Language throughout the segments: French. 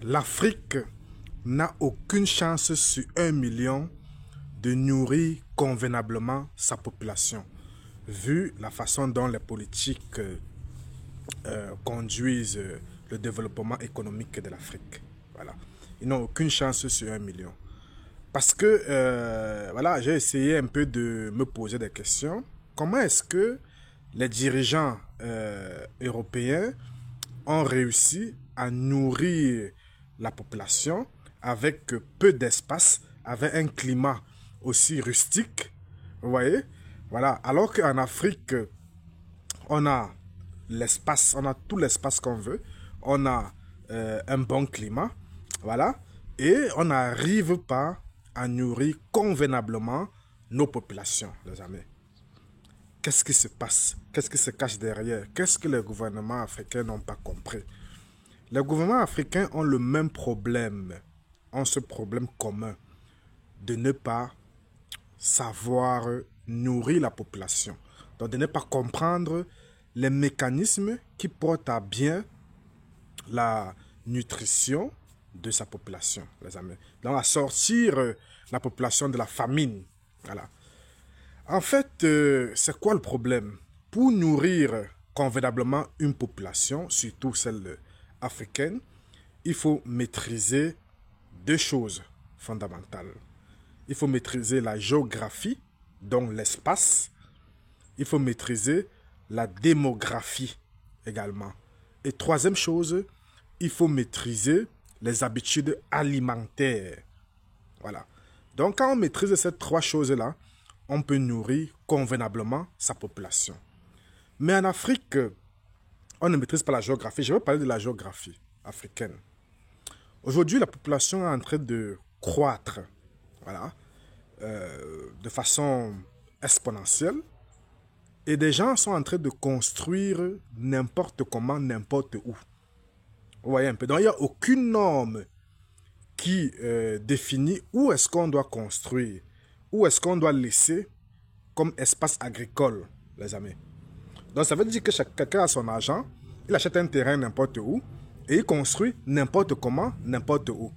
L'Afrique n'a aucune chance sur 1 million de nourrir convenablement sa population, vu la façon dont les politiques conduisent le développement économique de l'Afrique. Voilà. Ils n'ont aucune chance sur 1 million. Parce que, voilà, j'ai essayé un peu de me poser des questions. Comment est-ce que les dirigeants européens ont réussi à nourrir la population avec peu d'espace, avec un climat aussi rustique, vous voyez? Voilà, alors qu'en Afrique, on a l'espace, on a tout l'espace qu'on veut, on a un bon climat, voilà, et on n'arrive pas à nourrir convenablement nos populations, les amis. Qu'est-ce qui se passe? Qu'est-ce qui se cache derrière? Qu'est-ce que les gouvernements africains n'ont pas compris? Les gouvernements africains ont le même problème, ont ce problème commun de ne pas savoir nourrir la population. Donc de ne pas comprendre les mécanismes qui portent à bien la nutrition de sa population, les amis. Donc à sortir la population de la famine. Voilà. En fait, c'est quoi le problème? Pour nourrir convenablement une population, surtout celle africaine, il faut maîtriser deux choses fondamentales. Il faut maîtriser la géographie, donc l'espace. Il faut maîtriser la démographie également. Et troisième chose, il faut maîtriser les habitudes alimentaires. Voilà. Donc quand on maîtrise ces trois choses-là, on peut nourrir convenablement sa population. Mais en Afrique, on ne maîtrise pas la géographie. Je vais parler de la géographie africaine. Aujourd'hui, la population est en train de croître, voilà, de façon exponentielle. Et des gens sont en train de construire n'importe comment, n'importe où. Vous voyez un peu. Donc, il n'y a aucune norme qui définit où est-ce qu'on doit construire, où est-ce qu'on doit laisser comme espace agricole, les amis. Donc, ça veut dire que quelqu'un a son argent, il achète un terrain n'importe où et il construit n'importe comment, n'importe où.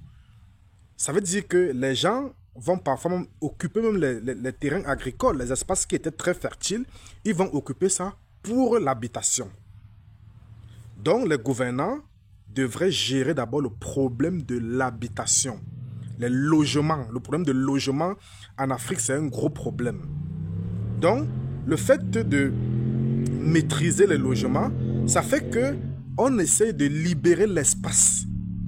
Ça veut dire que les gens vont parfois même occuper même les terrains agricoles, les espaces qui étaient très fertiles, ils vont occuper ça pour l'habitation. Donc, les gouvernants devraient gérer d'abord le problème de l'habitation, les logements. Le problème de logement en Afrique, c'est un gros problème. Donc, le fait de maîtriser les logements, ça fait que on essaie de libérer l'espace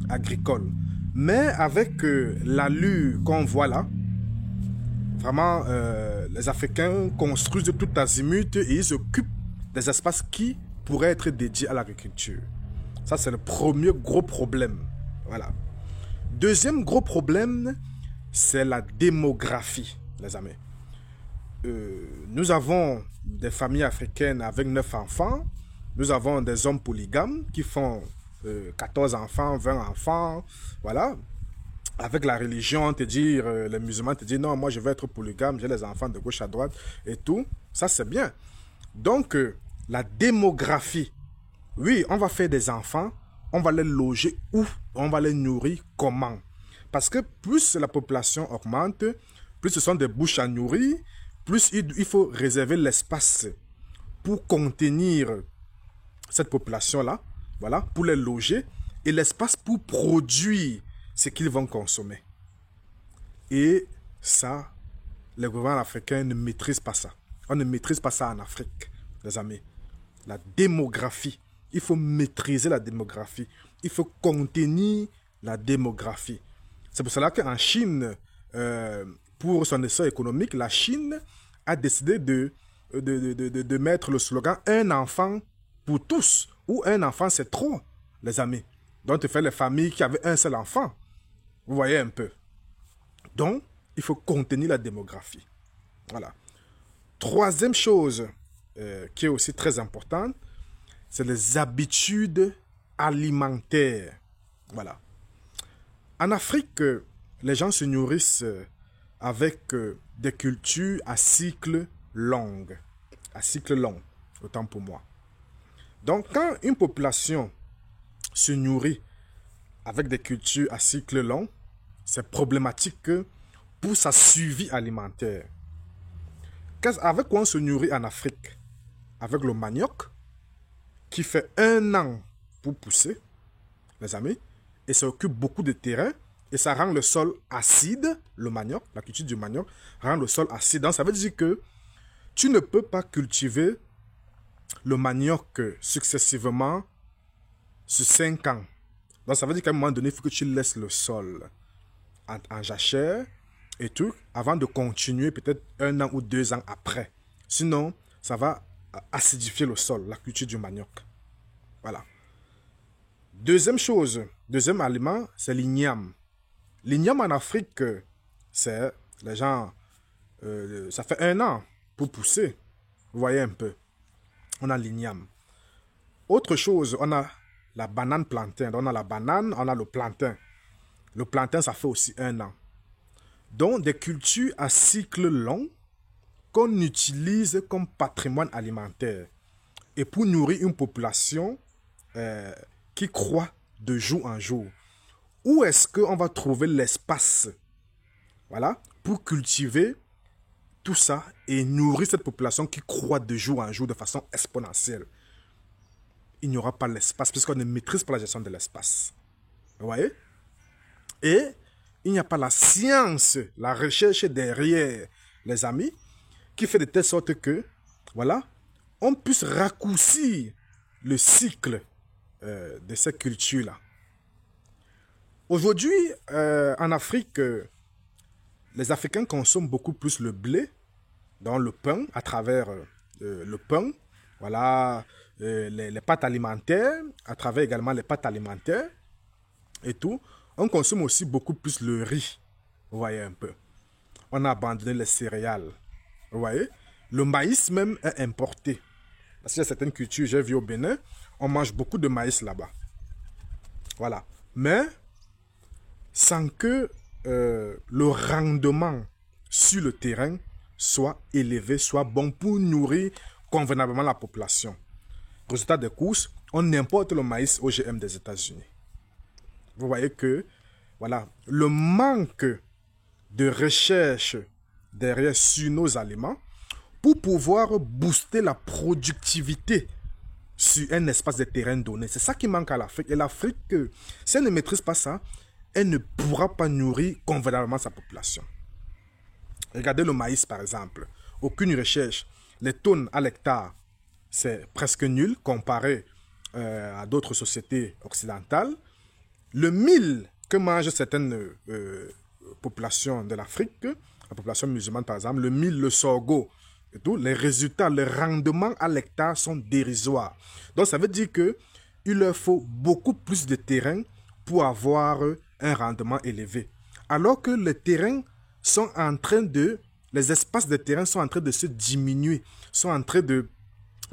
agricole. Mais avec l'allure qu'on voit là, vraiment, les Africains construisent de tout azimut et ils occupent des espaces qui pourraient être dédiés à l'agriculture. Ça, c'est le premier gros problème. Voilà. Deuxième gros problème, c'est la démographie, les amis. Nous avons des familles africaines avec 9 enfants. Nous avons des hommes polygames qui font 14 enfants, 20 enfants. Voilà. Avec la religion, les musulmans te disent non, moi je veux être polygame, j'ai les enfants de gauche à droite et tout. Ça, c'est bien. Donc, la démographie. Oui, on va faire des enfants, on va les loger où? On va les nourrir comment? Parce que plus la population augmente, plus ce sont des bouches à nourrir, plus il faut réserver l'espace pour contenir cette population-là, voilà, pour les loger, et l'espace pour produire ce qu'ils vont consommer. Et ça, les gouvernements africains ne maîtrisent pas ça. On ne maîtrise pas ça en Afrique, les amis. La démographie. Il faut maîtriser la démographie. Il faut contenir la démographie. C'est pour cela qu'en Chine, pour son essor économique, la Chine a décidé de mettre le slogan « Un enfant pour tous » ou « Un enfant, c'est trop », les amis. Donc, tu fais les familles qui avaient un seul enfant. Vous voyez un peu. Donc, il faut contenir la démographie. Voilà. Troisième chose qui est aussi très importante, c'est les habitudes alimentaires. Voilà. En Afrique, les gens se nourrissent avec des cultures à cycle long. À cycle long, autant pour moi. Donc, quand une population se nourrit avec des cultures à cycle long, c'est problématique pour sa survie alimentaire. Avec quoi on se nourrit en Afrique? Avec le manioc, qui fait 1 an pour pousser, les amis, et ça occupe beaucoup de terrain, et ça rend le sol acide, le manioc, la culture du manioc, rend le sol acide. Donc ça veut dire que tu ne peux pas cultiver le manioc successivement sur 5 ans. Donc ça veut dire qu'à un moment donné, il faut que tu laisses le sol en jachère et tout, avant de continuer peut-être 1 an ou 2 ans après. Sinon, ça va acidifier le sol, la culture du manioc. Voilà. Deuxième chose, deuxième aliment, c'est l'igname. L'igname en Afrique, c'est les gens, ça fait 1 an pour pousser. Vous voyez un peu. On a l'igname. Autre chose, on a la banane plantain. Donc on a la banane, on a le plantain. Le plantain, ça fait aussi 1 an. Donc des cultures à cycle long qu'on utilise comme patrimoine alimentaire et pour nourrir une population qui croît de jour en jour. Où est-ce qu'on va trouver l'espace, voilà, pour cultiver tout ça et nourrir cette population qui croît de jour en jour de façon exponentielle? Il n'y aura pas l'espace puisqu'on ne maîtrise pas la gestion de l'espace. Vous voyez? Et il n'y a pas la science, la recherche derrière, les amis, qui fait de telle sorte que, voilà, on puisse raccourcir le cycle de ces cultures-là. Aujourd'hui, en Afrique, les Africains consomment beaucoup plus le blé, dans le pain, à travers le pain, voilà, les pâtes alimentaires, à travers également les pâtes alimentaires et tout. On consomme aussi beaucoup plus le riz, vous voyez un peu. On a abandonné les céréales, vous voyez. Le maïs même est importé. Parce qu'il y a certaines cultures, j'ai vu au Bénin, on mange beaucoup de maïs là-bas. Voilà. Mais sans que le rendement sur le terrain soit élevé, soit bon pour nourrir convenablement la population. Résultat des courses, on importe le maïs OGM des États-Unis. Vous voyez que, voilà, le manque de recherche derrière sur nos aliments pour pouvoir booster la productivité sur un espace de terrain donné. C'est ça qui manque à l'Afrique. Et l'Afrique, si elle ne maîtrise pas ça, elle ne pourra pas nourrir convenablement sa population. Regardez le maïs par exemple. Aucune recherche. Les tonnes à l'hectare, c'est presque nul comparé à d'autres sociétés occidentales. Le mil que mangent certaines populations de l'Afrique, la population musulmane par exemple, le mil, le sorgho, et tout, les résultats, les rendements à l'hectare sont dérisoires. Donc ça veut dire qu'il leur faut beaucoup plus de terrain pour avoir un rendement élevé. Alors que les terrains sont en train de, les espaces de terrain sont en train de se diminuer, sont en train de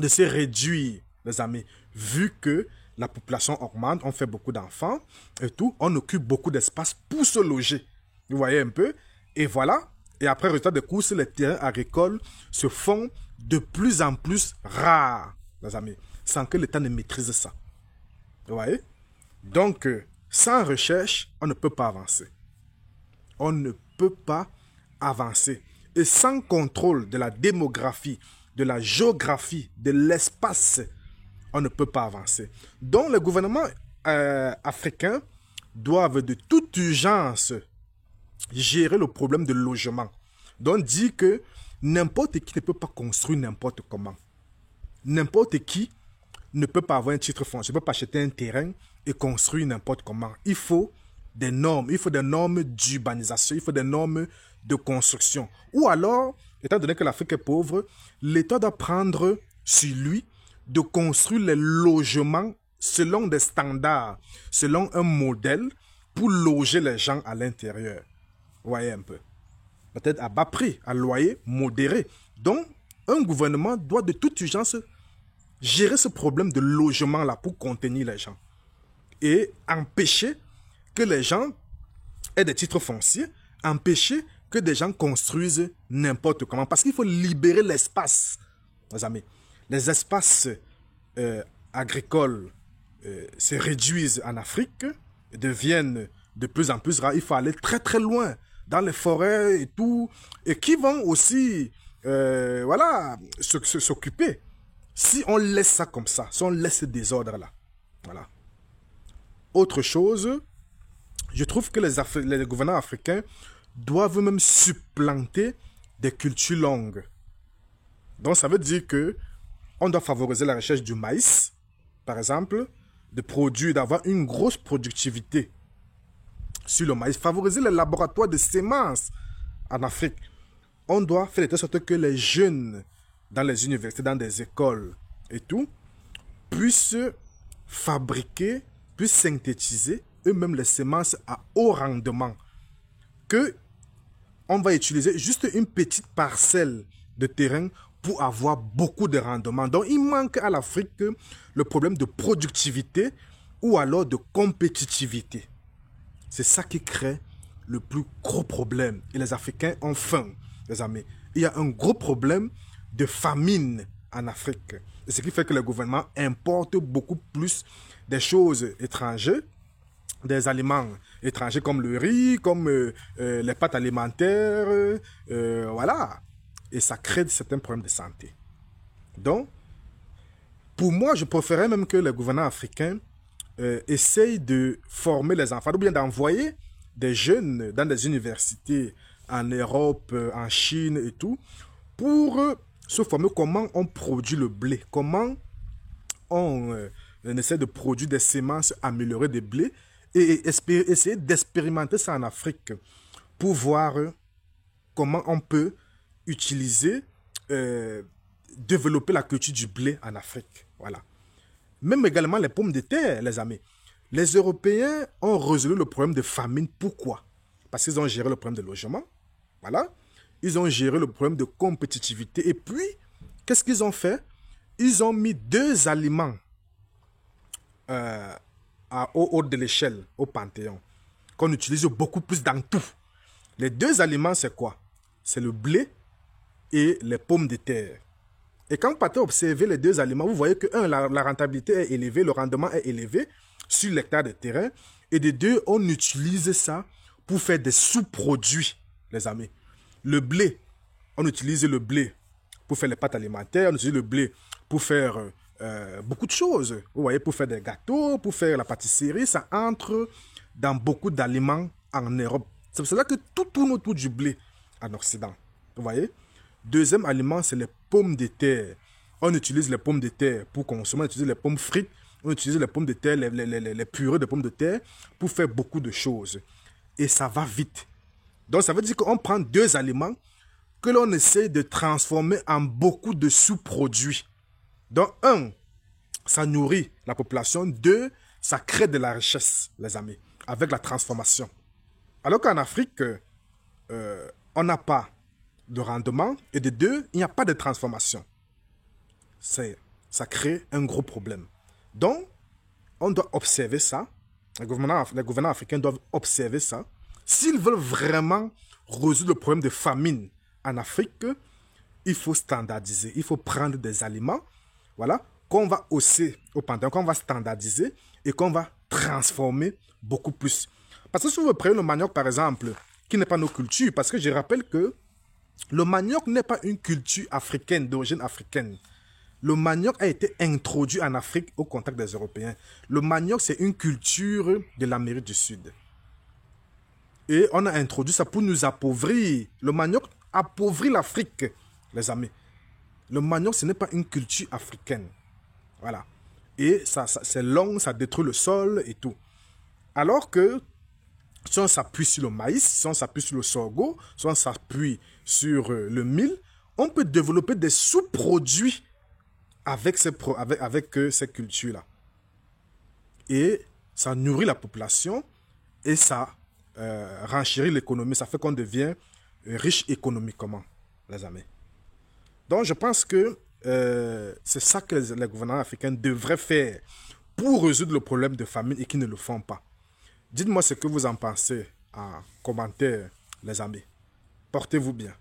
se réduire, les amis, vu que la population augmente, on fait beaucoup d'enfants et tout, on occupe beaucoup d'espace pour se loger. Vous voyez un peu? Et voilà. Et après, résultat des courses, les terrains agricoles se font de plus en plus rares, les amis, sans que l'État ne maîtrise ça. Vous voyez? Donc, sans recherche, on ne peut pas avancer. On ne peut pas avancer. Et sans contrôle de la démographie, de la géographie, de l'espace, on ne peut pas avancer. Donc, les gouvernements africains doivent de toute urgence gérer le problème de logement. Donc, dire que n'importe qui ne peut pas construire n'importe comment. N'importe qui ne peut pas avoir un titre foncier, ne peut pas acheter un terrain et construire n'importe comment. Il faut des normes d'urbanisation, il faut des normes de construction. Ou alors, étant donné que l'Afrique est pauvre, l'État doit prendre sur lui de construire les logements selon des standards, selon un modèle pour loger les gens à l'intérieur. Vous voyez un peu. Peut-être à bas prix, à loyer modéré. Donc, un gouvernement doit de toute urgence gérer ce problème de logement-là pour contenir les gens. Et empêcher que les gens aient des titres fonciers, empêcher que des gens construisent n'importe comment. Parce qu'il faut libérer l'espace, mes amis. Les espaces agricoles se réduisent en Afrique deviennent de plus en plus rares, il faut aller très très loin, dans les forêts et tout, et qui vont aussi, voilà, s'occuper. Si on laisse ça comme ça, si on laisse ce désordre-là, voilà. Autre chose, je trouve que les gouvernants africains doivent même supplanter des cultures longues. Donc ça veut dire que on doit favoriser la recherche du maïs, par exemple, de produire, d'avoir une grosse productivité sur le maïs, favoriser les laboratoires de semences en Afrique. On doit faire de telle sorte que les jeunes dans les universités, dans des écoles et tout, puissent fabriquer, puissent synthétiser eux-mêmes les semences à haut rendement. Que on va utiliser juste une petite parcelle de terrain pour avoir beaucoup de rendement. Donc, il manque à l'Afrique le problème de productivité ou alors de compétitivité. C'est ça qui crée le plus gros problème. Et les Africains ont faim, les amis. Il y a un gros problème de famine en Afrique. Et ce qui fait que le gouvernement importe beaucoup plus des choses étrangères, des aliments étrangers comme le riz, comme les pâtes alimentaires, voilà. Et ça crée certains problèmes de santé. Donc, pour moi, je préférais même que les gouvernants africains essayent de former les enfants, ou bien d'envoyer des jeunes dans des universités en Europe, en Chine et tout, pour se former comment on produit le blé, comment on essaie de produire des semences améliorées de blé, et essayer d'expérimenter ça en Afrique pour voir comment on peut utiliser, développer la culture du blé en Afrique. Voilà. Même également les pommes de terre, les amis. Les Européens ont résolu le problème de famine. Pourquoi? Parce qu'ils ont géré le problème de logement. Voilà. Ils ont géré le problème de compétitivité. Et puis, qu'est-ce qu'ils ont fait? Ils ont mis 2 aliments au haut de l'échelle, au Panthéon, qu'on utilise beaucoup plus dans tout. Les 2 aliments, c'est quoi? C'est le blé et les pommes de terre. Et quand vous partez observer les 2 aliments, vous voyez que, la rentabilité est élevée, le rendement est élevé sur l'hectare de terrain. Et de 2, on utilise ça pour faire des sous-produits, les amis. Le blé, on utilise le blé pour faire les pâtes alimentaires, on utilise le blé pour faire beaucoup de choses. Vous voyez, pour faire des gâteaux, pour faire la pâtisserie, ça entre dans beaucoup d'aliments en Europe. C'est pour cela que tout tourne autour du blé en Occident. Vous voyez? Deuxième aliment, c'est les pommes de terre. On utilise les pommes de terre pour consommer, on utilise les pommes frites, on utilise les pommes de terre, les purées de pommes de terre pour faire beaucoup de choses. Et ça va vite. Donc ça veut dire qu'on prend 2 aliments que l'on essaie de transformer en beaucoup de sous-produits. Donc 1, ça nourrit la population. 2, ça crée de la richesse, les amis, avec la transformation. Alors qu'en Afrique, on n'a pas de rendement, et de 2, il n'y a pas de transformation. Ça crée un gros problème. Donc, on doit observer ça. Les gouvernants africains doivent observer ça. S'ils veulent vraiment résoudre le problème de famine en Afrique, il faut standardiser. Il faut prendre des aliments, voilà, qu'on va hausser au Panthéon, qu'on va standardiser et qu'on va transformer beaucoup plus. Parce que si vous prenez le manioc, par exemple, qui n'est pas nos cultures, parce que je rappelle que le manioc n'est pas une culture africaine, d'origine africaine. Le manioc a été introduit en Afrique au contact des Européens. Le manioc, c'est une culture de l'Amérique du Sud. Et on a introduit ça pour nous appauvrir. Le manioc appauvrit l'Afrique, les amis. Le manioc, ce n'est pas une culture africaine. Voilà. Et ça c'est long, ça détruit le sol et tout. Alors que si on s'appuie sur le maïs, si on s'appuie sur le sorgho, si on s'appuie sur le mil, on peut développer des sous-produits avec ces cultures-là. Et ça nourrit la population et ça renchérit l'économie. Ça fait qu'on devient riche économiquement, les amis. Donc, je pense que c'est ça que les gouvernements africains devraient faire pour résoudre le problème de famine et qui ne le font pas. Dites-moi ce que vous en pensez en commentaire, les amis. Portez-vous bien.